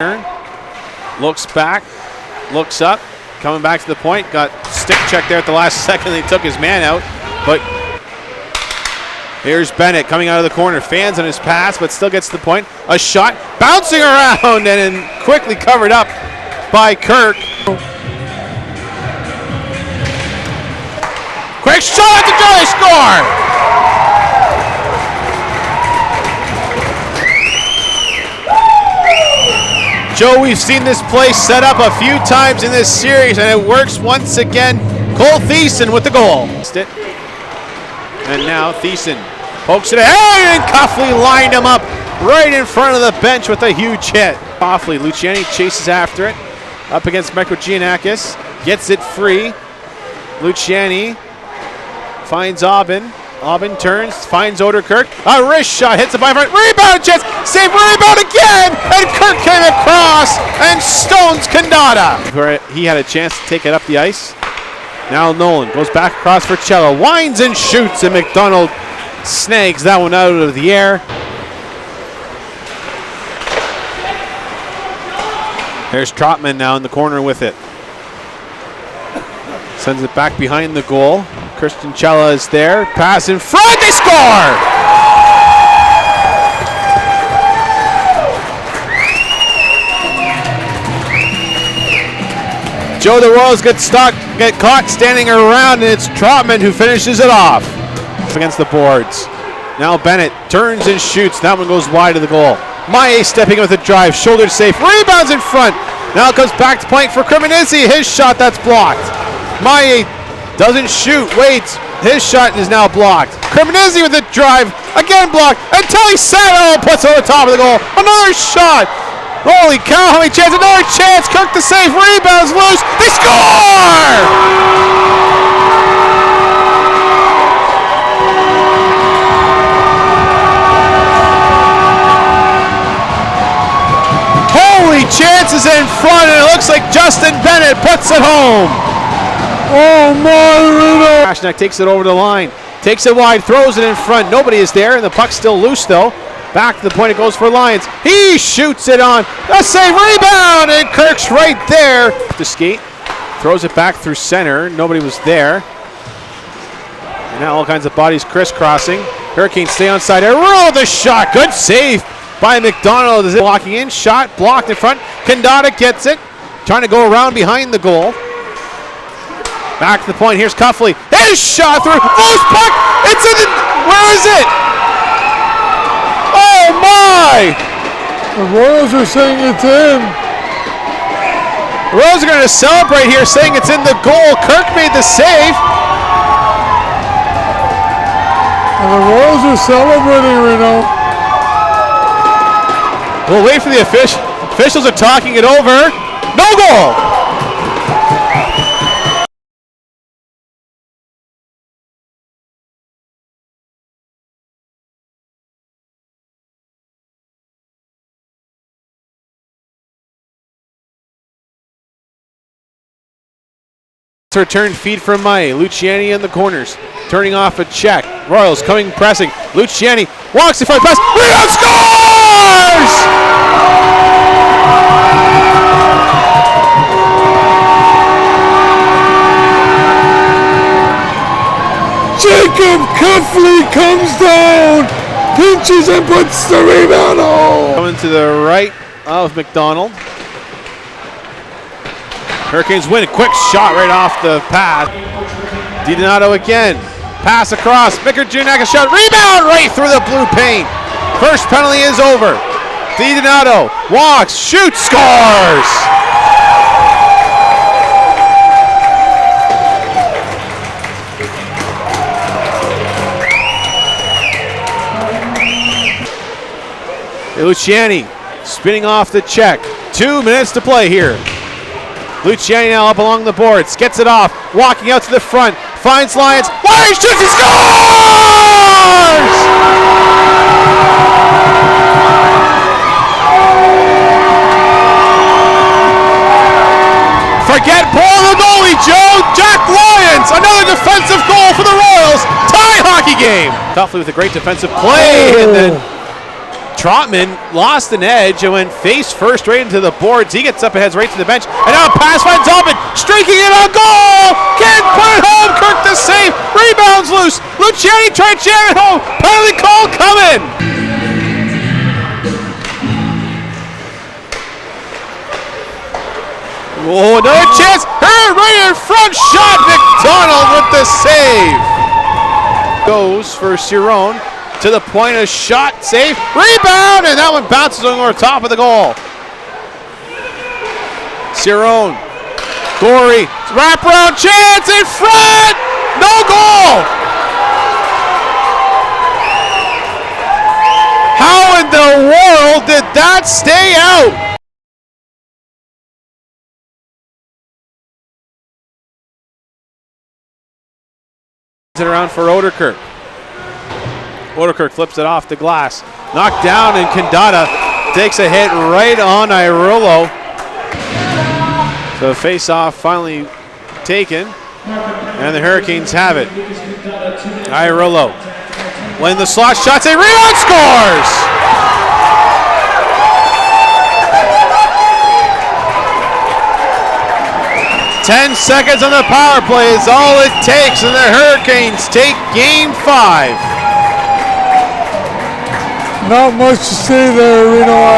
Looks back, looks up, coming back to the point. Got stick check there at the last second. They took his man out, but here's Bennett coming out of the corner. Fans on his pass, but still gets to the point. A shot, bouncing around and then quickly covered up by Kirk. Quick shot at the goal, they score! Joe, we've seen this play set up a few times in this series, and it works once again. Cole Thiessen with the goal. And now Thiessen pokes it ahead, and Cuffley lined him up right in front of the bench with a huge hit. Coffley, Luciani chases after it. Up against Giannakis. Gets it free. Luciani finds Aubin. Aubin turns, finds Oderkirk. A wrist shot, hits it by front. Rebound chance, save, rebound again! And Kirk came across and stones Kandata. Where he had a chance to take it up the ice. Now Nolan goes back across for Cello. Winds and shoots, and McDonald snags that one out of the air. There's Trotman now in the corner with it. Sends it back behind the goal. Christian Cella is there. Pass in front. They score! Joe, the Royals get caught standing around, and it's Trotman who finishes it off against the boards. Now Bennett turns and shoots. That one goes wide of the goal. Maie stepping with a drive. Shoulder safe. Rebounds in front. Now it comes back to point for Cremonese. His shot, that's blocked. Maie doesn't shoot, waits. His shot is now blocked. Cremonese with a drive, again blocked. And Talisano puts it on the top of the goal. Another shot. Holy cow, how many chances? Another chance. Kirk the save, rebounds loose. They score! Holy chances in front, and it looks like Justin Bennett puts it home. Oh my, Rino! Ashnak takes it over the line, takes it wide, throws it in front. Nobody is there, and the puck's still loose though. Back to the point it goes for Lions. He shoots it on. A save, rebound, and Kirk's right there. The skate, throws it back through center. Nobody was there. And now all kinds of bodies crisscrossing. Hurricanes stay on side. Roll the shot. Good save by McDonald. Is it walking in? Shot blocked in front. Kandata gets it. Trying to go around behind the goal. Back to the point. Here's Cuffley. His shot through. Loose puck. It's in the. Where is it? Oh my! The Royals are saying it's in. The Royals are going to celebrate here, saying it's in the goal. Kirk made the save. And the Royals are celebrating, Rino. We'll wait for the officials. Officials are talking it over. No goal! Return feed from Maie. Luciani in the corners. Turning off a check. Royals coming pressing. Luciani walks in front. Pass. Reno scores! Jacob Cuffley comes down, pinches and puts the rebound home. Coming to the right of McDonald. Hurricanes win. A quick shot right off the path. DiDonato again. Pass across. Giannakis shot. Rebound right through the blue paint. First penalty is over. DiDonato walks, shoots, scores! Luciani spinning off the check. 2 minutes to play here. Luciani now up along the boards, gets it off, walking out to the front, finds Lyons, fires, shoots, and scores! Forget Paul the goalie, Joe. Jack Lyons, another defensive goal for the Royals. Tie hockey game. Cuffley with a great defensive play, and then Trotman lost an edge and went face first right into the boards. He gets up and heads right to the bench. And now a pass finds Altman, streaking it on goal! Can't put it home! Kirk the save! Rebounds loose! Luciani tried to jam it home! Penalty call coming! Oh, another chance! Right in front! Shot! McDonald with the save! Goes for Cerrone. To the point, a shot, save, rebound, and that one bounces over top of the goal. Cerrone, Gorey, wraparound chance in front, no goal. How in the world did that stay out? It around for Oderkirk. Oderkirk flips it off the glass. Knocked down, and Kandata takes a hit right on Irillo. So face-off finally taken, and the Hurricanes have it. Irillo, when the slot shots, a rebound, scores! "10 seconds on the power play is all it takes, and the Hurricanes take Game 5. Not much to say there, Rino.